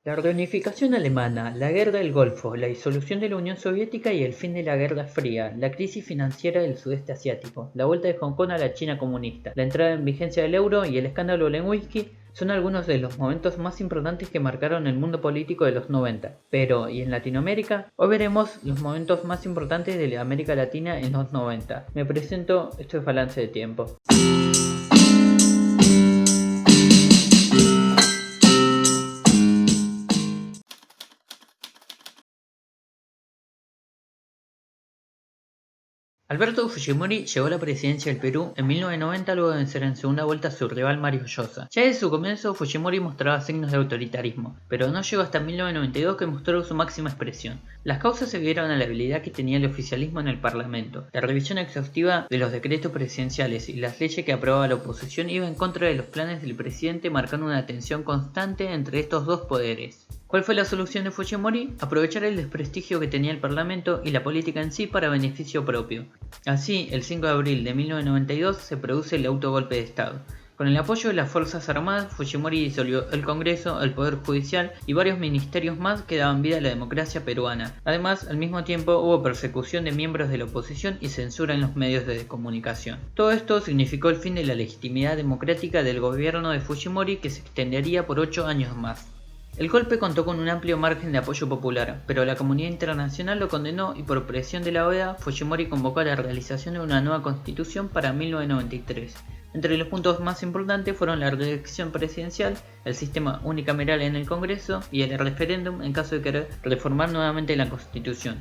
La reunificación alemana, la Guerra del Golfo, la disolución de la Unión Soviética y el fin de la Guerra Fría, la crisis financiera del sudeste asiático, la vuelta de Hong Kong a la China comunista, la entrada en vigencia del euro y el escándalo Lewinsky son algunos de los momentos más importantes que marcaron el mundo político de los 90. Pero, ¿y en Latinoamérica? Hoy veremos los momentos más importantes de la América Latina en los 90. Me presento, esto es Balance de Tiempo. Alberto Fujimori llegó a la presidencia del Perú en 1990 luego de vencer en segunda vuelta a su rival Mario Sosa. Ya desde su comienzo Fujimori mostraba signos de autoritarismo, pero no llegó hasta 1992 que mostró su máxima expresión. Las causas se debieron a la habilidad que tenía el oficialismo en el Parlamento. La revisión exhaustiva de los decretos presidenciales y las leyes que aprobaba la oposición iba en contra de los planes del presidente, marcando una tensión constante entre estos dos poderes. ¿Cuál fue la solución de Fujimori? Aprovechar el desprestigio que tenía el Parlamento y la política en sí para beneficio propio. Así, el 5 de abril de 1992 se produce el autogolpe de Estado. Con el apoyo de las Fuerzas Armadas, Fujimori disolvió el Congreso, el Poder Judicial y varios ministerios más que daban vida a la democracia peruana. Además, al mismo tiempo hubo persecución de miembros de la oposición y censura en los medios de comunicación. Todo esto significó el fin de la legitimidad democrática del gobierno de Fujimori, que se extendería por 8 años más. El golpe contó con un amplio margen de apoyo popular, pero la comunidad internacional lo condenó y por presión de la OEA, Fujimori convocó a la realización de una nueva constitución para 1993. Entre los puntos más importantes fueron la reelección presidencial, el sistema unicameral en el Congreso y el referéndum en caso de querer reformar nuevamente la constitución.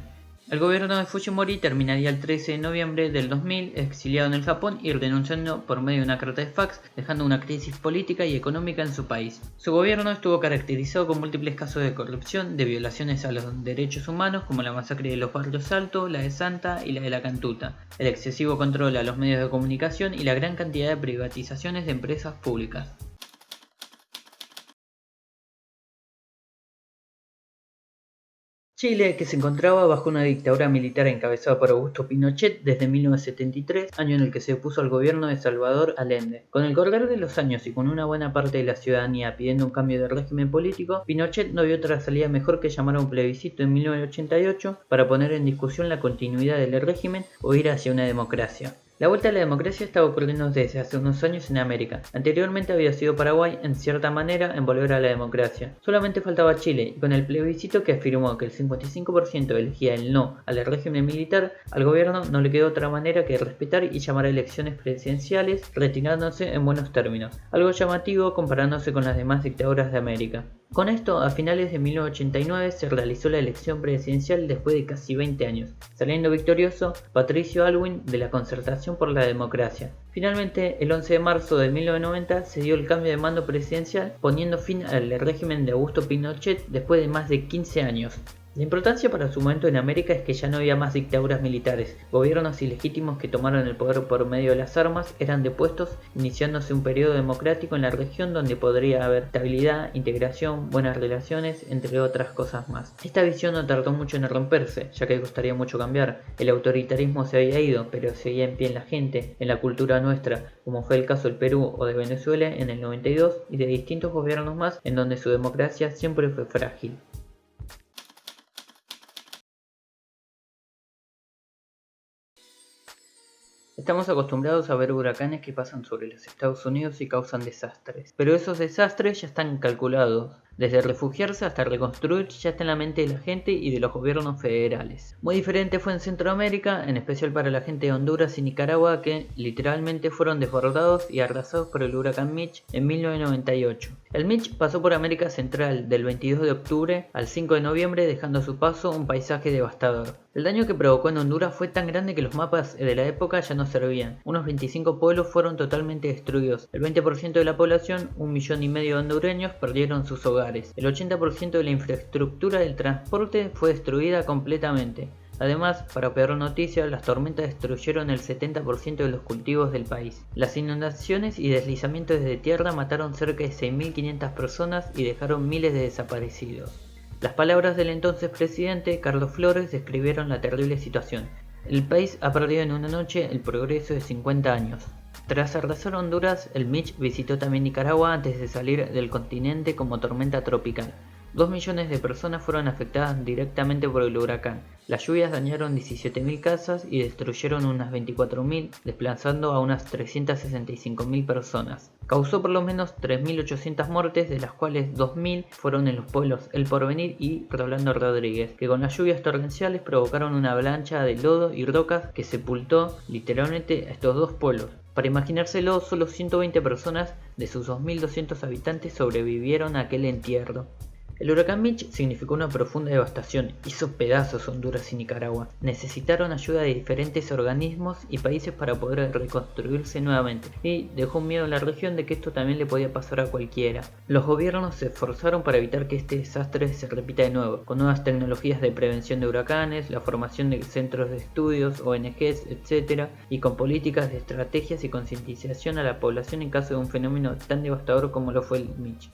El gobierno de Fujimori terminaría el 13 de noviembre del 2000 exiliado en el Japón y renunciando por medio de una carta de fax, dejando una crisis política y económica en su país. Su gobierno estuvo caracterizado con múltiples casos de corrupción, de violaciones a los derechos humanos como la masacre de los barrios Alto, la de Santa y la de la Cantuta, el excesivo control a los medios de comunicación y la gran cantidad de privatizaciones de empresas públicas. Chile, que se encontraba bajo una dictadura militar encabezada por Augusto Pinochet desde 1973, año en el que se opuso al gobierno de Salvador Allende. Con el correr de los años y con una buena parte de la ciudadanía pidiendo un cambio de régimen político, Pinochet no vio otra salida mejor que llamar a un plebiscito en 1988 para poner en discusión la continuidad del régimen o ir hacia una democracia. La vuelta a la democracia estaba ocurriendo desde hace unos años en América. Anteriormente había sido Paraguay, en cierta manera, en volver a la democracia. Solamente faltaba Chile, y con el plebiscito que afirmó que el 55% elegía el no al régimen militar, al gobierno no le quedó otra manera que respetar y llamar a elecciones presidenciales, retirándose en buenos términos. Algo llamativo comparándose con las demás dictaduras de América. Con esto, a finales de 1989 se realizó la elección presidencial después de casi 20 años, saliendo victorioso Patricio Aylwin de la Concertación por la Democracia. Finalmente, el 11 de marzo de 1990 se dio el cambio de mando presidencial, poniendo fin al régimen de Augusto Pinochet después de más de 15 años. La importancia para su momento en América es que ya no había más dictaduras militares. Gobiernos ilegítimos que tomaron el poder por medio de las armas eran depuestos, iniciándose un periodo democrático en la región donde podría haber estabilidad, integración, buenas relaciones, entre otras cosas más. Esta visión no tardó mucho en romperse, ya que costaría mucho cambiar. El autoritarismo se había ido, pero seguía en pie en la gente, en la cultura nuestra, como fue el caso del Perú o de Venezuela en el 92 y de distintos gobiernos más en donde su democracia siempre fue frágil. Estamos acostumbrados a ver huracanes que pasan sobre los Estados Unidos y causan desastres, pero esos desastres ya están calculados. Desde refugiarse hasta reconstruir ya está en la mente de la gente y de los gobiernos federales. Muy diferente fue en Centroamérica, en especial para la gente de Honduras y Nicaragua, que literalmente fueron desbordados y arrasados por el huracán Mitch en 1998. El Mitch pasó por América Central del 22 de octubre al 5 de noviembre, dejando a su paso un paisaje devastador. El daño que provocó en Honduras fue tan grande que los mapas de la época ya no servían. Unos 25 pueblos fueron totalmente destruidos. El 20% de la población, 1,5 millones de hondureños, perdieron sus hogares. El 80% de la infraestructura del transporte fue destruida completamente. Además, para peor noticia, las tormentas destruyeron el 70% de los cultivos del país. Las inundaciones y deslizamientos de tierra mataron cerca de 6.500 personas y dejaron miles de desaparecidos. Las palabras del entonces presidente, Carlos Flores, describieron la terrible situación. El país ha perdido en una noche el progreso de 50 años. Tras arrasar Honduras, el Mitch visitó también Nicaragua antes de salir del continente como tormenta tropical. 2 millones de personas fueron afectadas directamente por el huracán. Las lluvias dañaron 17.000 casas y destruyeron unas 24.000, desplazando a unas 365.000 personas. Causó por lo menos 3.800 muertes, de las cuales 2.000 fueron en los pueblos El Porvenir y Rolando Rodríguez, que con las lluvias torrenciales provocaron una avalancha de lodo y rocas que sepultó literalmente a estos dos pueblos. Para imaginárselo, solo 120 personas de sus 2.200 habitantes sobrevivieron a aquel entierro. El huracán Mitch significó una profunda devastación, hizo pedazos Honduras y Nicaragua. Necesitaron ayuda de diferentes organismos y países para poder reconstruirse nuevamente, y dejó un miedo en la región de que esto también le podía pasar a cualquiera. Los gobiernos se esforzaron para evitar que este desastre se repita de nuevo, con nuevas tecnologías de prevención de huracanes, la formación de centros de estudios, ONGs, etc., y con políticas de estrategias y concientización a la población en caso de un fenómeno tan devastador como lo fue el Mitch.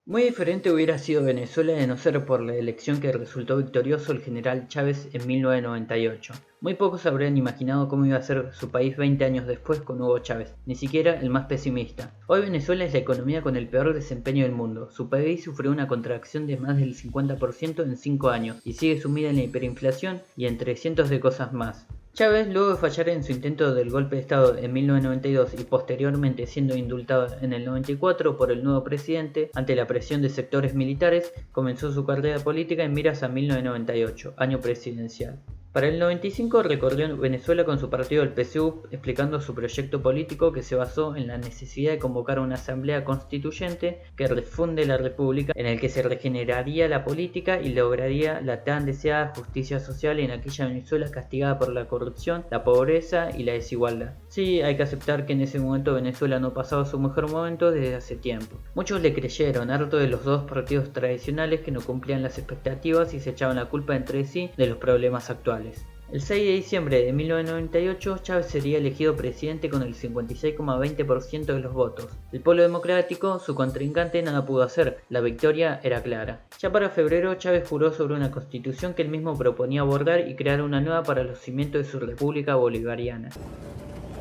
Muy diferente hubiera sido Venezuela de no ser por la elección que resultó victorioso el general Chávez en 1998. Muy pocos habrían imaginado cómo iba a ser su país 20 años después con Hugo Chávez, ni siquiera el más pesimista. Hoy Venezuela es la economía con el peor desempeño del mundo. Su país sufrió una contracción de más del 50% en 5 años y sigue sumida en la hiperinflación y entre cientos de cosas más. Chávez, luego de fallar en su intento del golpe de Estado en 1992 y posteriormente siendo indultado en el 94 por el nuevo presidente, ante la presión de sectores militares, comenzó su carrera política en miras a 1998, año presidencial. Para el 95 recorrió Venezuela con su partido el PSUV, explicando su proyecto político que se basó en la necesidad de convocar una asamblea constituyente que refunde la república, en el que se regeneraría la política y lograría la tan deseada justicia social en aquella Venezuela castigada por la corrupción, la pobreza y la desigualdad. Sí, hay que aceptar que en ese momento Venezuela no pasaba su mejor momento desde hace tiempo. Muchos le creyeron, harto de los dos partidos tradicionales que no cumplían las expectativas y se echaban la culpa entre sí de los problemas actuales. El 6 de diciembre de 1998, Chávez sería elegido presidente con el 56,20% de los votos. El Polo Democrático, su contrincante, nada pudo hacer, la victoria era clara. Ya para febrero, Chávez juró sobre una constitución que él mismo proponía abordar y crear una nueva para los cimientos de su república bolivariana.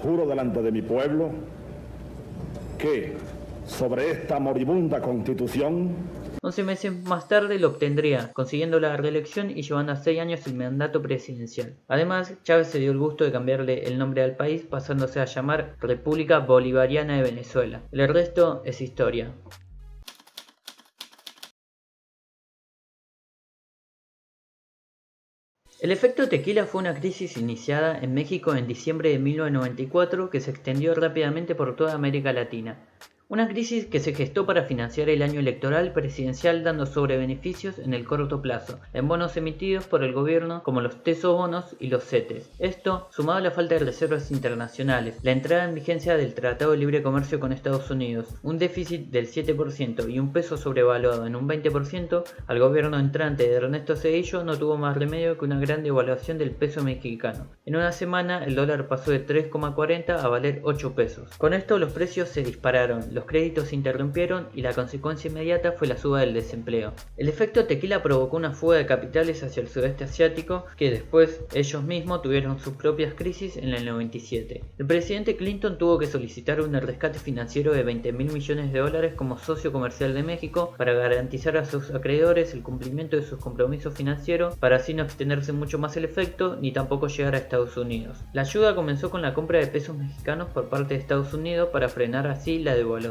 Juro delante de mi pueblo que sobre esta moribunda constitución 11 meses más tarde lo obtendría, consiguiendo la reelección y llevando a 6 años el mandato presidencial. Además, Chávez se dio el gusto de cambiarle el nombre al país, pasándose a llamar República Bolivariana de Venezuela. El resto es historia. El efecto tequila fue una crisis iniciada en México en diciembre de 1994 que se extendió rápidamente por toda América Latina. Una crisis que se gestó para financiar el año electoral presidencial dando sobrebeneficios en el corto plazo, en bonos emitidos por el gobierno como los tesobonos y los CETES. Esto, sumado a la falta de reservas internacionales, la entrada en vigencia del Tratado de Libre Comercio con Estados Unidos, un déficit del 7% y un peso sobrevaluado en un 20%, al gobierno entrante de Ernesto Zedillo no tuvo más remedio que una gran devaluación del peso mexicano. En una semana el dólar pasó de 3,40 a valer 8 pesos. Con esto los precios se dispararon, los créditos se interrumpieron y la consecuencia inmediata fue la suba del desempleo. El efecto tequila provocó una fuga de capitales hacia el sudeste asiático que después ellos mismos tuvieron sus propias crisis en el 97. El presidente Clinton tuvo que solicitar un rescate financiero de $20.000 millones como socio comercial de México para garantizar a sus acreedores el cumplimiento de sus compromisos financieros para así no extenderse mucho más el efecto ni tampoco llegar a Estados Unidos. La ayuda comenzó con la compra de pesos mexicanos por parte de Estados Unidos para frenar así la devaluación.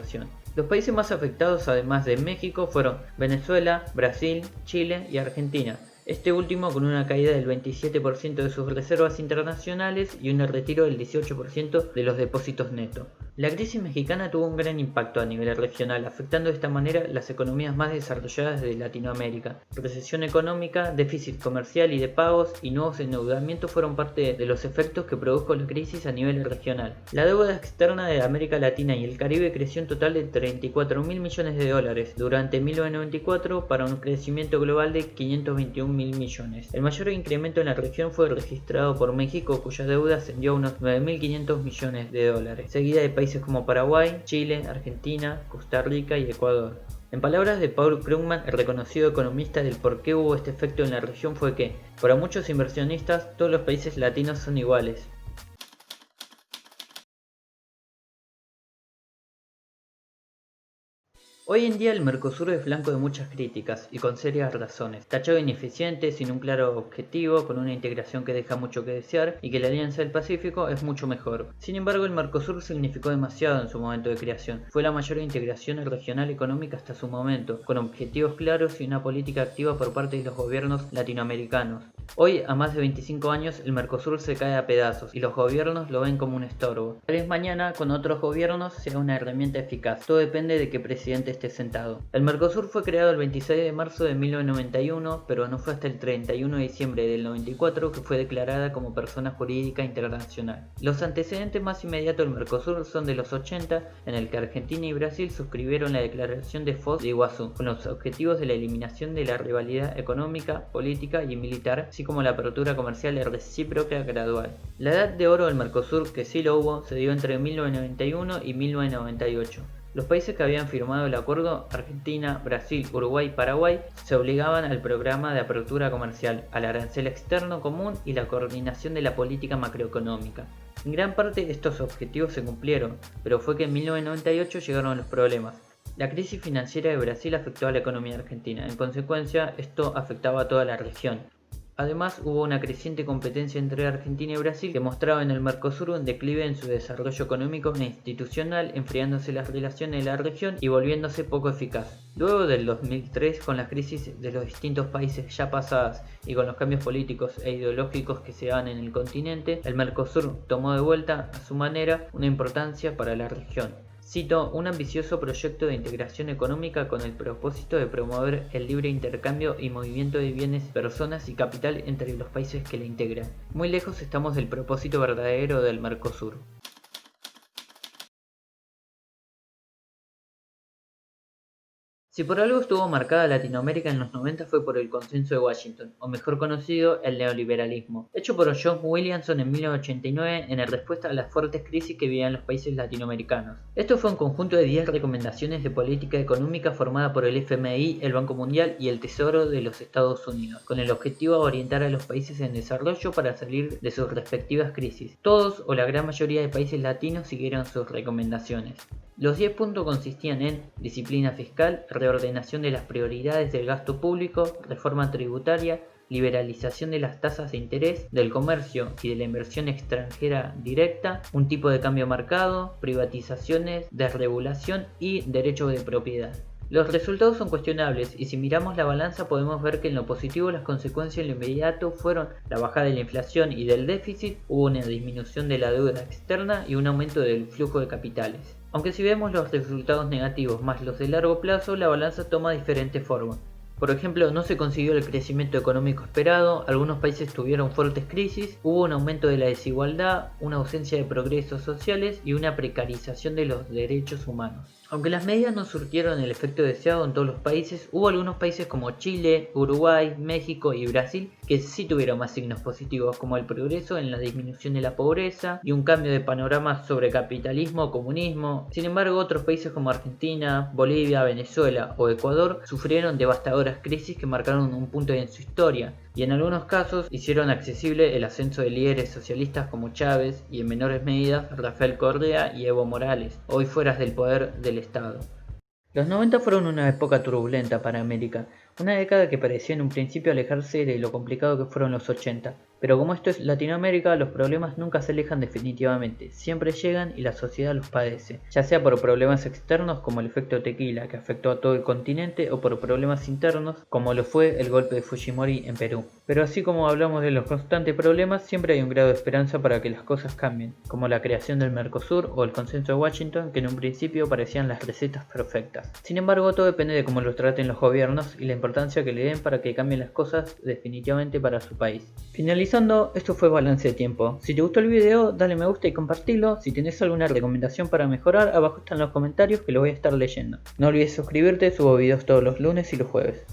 Los países más afectados además de México fueron Venezuela, Brasil, Chile y Argentina. Este último con una caída del 27% de sus reservas internacionales y un retiro del 18% de los depósitos netos. La crisis mexicana tuvo un gran impacto a nivel regional, afectando de esta manera las economías más desarrolladas de Latinoamérica. Recesión económica, déficit comercial y de pagos y nuevos endeudamientos fueron parte de los efectos que produjo la crisis a nivel regional. La deuda externa de América Latina y el Caribe creció un total de $34.000 millones durante 1994 para un crecimiento global de 521.000 millones. El mayor incremento en la región fue registrado por México, cuya deuda ascendió a unos $9.500 millones, seguida de países como Paraguay, Chile, Argentina, Costa Rica y Ecuador. En palabras de Paul Krugman, el reconocido economista del por qué hubo este efecto en la región, fue que, para muchos inversionistas, todos los países latinos son iguales. Hoy en día el Mercosur es blanco de muchas críticas y con serias razones, tachado de ineficiente, sin un claro objetivo, con una integración que deja mucho que desear y que la Alianza del Pacífico es mucho mejor. Sin embargo, el Mercosur significó demasiado en su momento de creación. Fue la mayor integración regional económica hasta su momento, con objetivos claros y una política activa por parte de los gobiernos latinoamericanos. Hoy, a más de 25 años, el Mercosur se cae a pedazos y los gobiernos lo ven como un estorbo. Tal vez mañana, con otros gobiernos, sea una herramienta eficaz. Todo depende de qué presidente esté sentado. El Mercosur fue creado el 26 de marzo de 1991, pero no fue hasta el 31 de diciembre del 94 que fue declarada como persona jurídica internacional. Los antecedentes más inmediatos del Mercosur son de los 80, en el que Argentina y Brasil suscribieron la declaración de Foz de Iguazú, con los objetivos de la eliminación de la rivalidad económica, política y militar, así como la apertura comercial recíproca gradual. La edad de oro del Mercosur, que sí lo hubo, se dio entre 1991 y 1998. Los países que habían firmado el acuerdo, Argentina, Brasil, Uruguay y Paraguay, se obligaban al programa de apertura comercial, al arancel externo común y la coordinación de la política macroeconómica. En gran parte estos objetivos se cumplieron, pero fue que en 1998 llegaron los problemas. La crisis financiera de Brasil afectó a la economía argentina, en consecuencia esto afectaba a toda la región. Además, hubo una creciente competencia entre Argentina y Brasil que mostraba en el Mercosur un declive en su desarrollo económico e institucional, enfriándose las relaciones de la región y volviéndose poco eficaz. Luego del 2003, con las crisis de los distintos países ya pasadas y con los cambios políticos e ideológicos que se dan en el continente, el Mercosur tomó de vuelta, a su manera, una importancia para la región. Cito, un ambicioso proyecto de integración económica con el propósito de promover el libre intercambio y movimiento de bienes, personas y capital entre los países que la integran. Muy lejos estamos del propósito verdadero del Mercosur. Si por algo estuvo marcada Latinoamérica en los 90 fue por el Consenso de Washington, o mejor conocido, el neoliberalismo, hecho por John Williamson en 1989 en respuesta a las fuertes crisis que vivían los países latinoamericanos. Esto fue un conjunto de 10 recomendaciones de política económica formada por el FMI, el Banco Mundial y el Tesoro de los Estados Unidos, con el objetivo de orientar a los países en desarrollo para salir de sus respectivas crisis. Todos o la gran mayoría de países latinos siguieron sus recomendaciones. Los 10 puntos consistían en disciplina fiscal, reordenación de las prioridades del gasto público, reforma tributaria, liberalización de las tasas de interés, del comercio y de la inversión extranjera directa, un tipo de cambio marcado, privatizaciones, desregulación y derecho de propiedad. Los resultados son cuestionables y si miramos la balanza podemos ver que en lo positivo las consecuencias en lo inmediato fueron la bajada de la inflación y del déficit, hubo una disminución de la deuda externa y un aumento del flujo de capitales. Aunque si vemos los resultados negativos más los de largo plazo, la balanza toma diferentes formas. Por ejemplo, no se consiguió el crecimiento económico esperado, algunos países tuvieron fuertes crisis, hubo un aumento de la desigualdad, una ausencia de progresos sociales y una precarización de los derechos humanos. Aunque las medidas no surtieron el efecto deseado en todos los países, hubo algunos países como Chile, Uruguay, México y Brasil que sí tuvieron más signos positivos, como el progreso en la disminución de la pobreza y un cambio de panorama sobre capitalismo o comunismo. Sin embargo, otros países como Argentina, Bolivia, Venezuela o Ecuador sufrieron devastadoras crisis que marcaron un punto en su historia y en algunos casos hicieron accesible el ascenso de líderes socialistas como Chávez y en menores medidas Rafael Correa y Evo Morales, hoy fueras del poder del Estado. Los 90 fueron una época turbulenta para América, una década que parecía en un principio alejarse de lo complicado que fueron los 80, pero como esto es Latinoamérica, los problemas nunca se alejan definitivamente, siempre llegan y la sociedad los padece, ya sea por problemas externos como el efecto tequila que afectó a todo el continente o por problemas internos como lo fue el golpe de Fujimori en Perú. Pero así como hablamos de los constantes problemas, siempre hay un grado de esperanza para que las cosas cambien, como la creación del Mercosur o el Consenso de Washington que en un principio parecían las recetas perfectas. Sin embargo, todo depende de cómo los traten los gobiernos y la importancia que le den para que cambien las cosas definitivamente para su país. Finalizando, esto fue Balance de Tiempo. Si te gustó el video, dale me gusta y compartilo. Si tenés alguna recomendación para mejorar, abajo están los comentarios que lo voy a estar leyendo. No olvides suscribirte, subo videos todos los lunes y los jueves.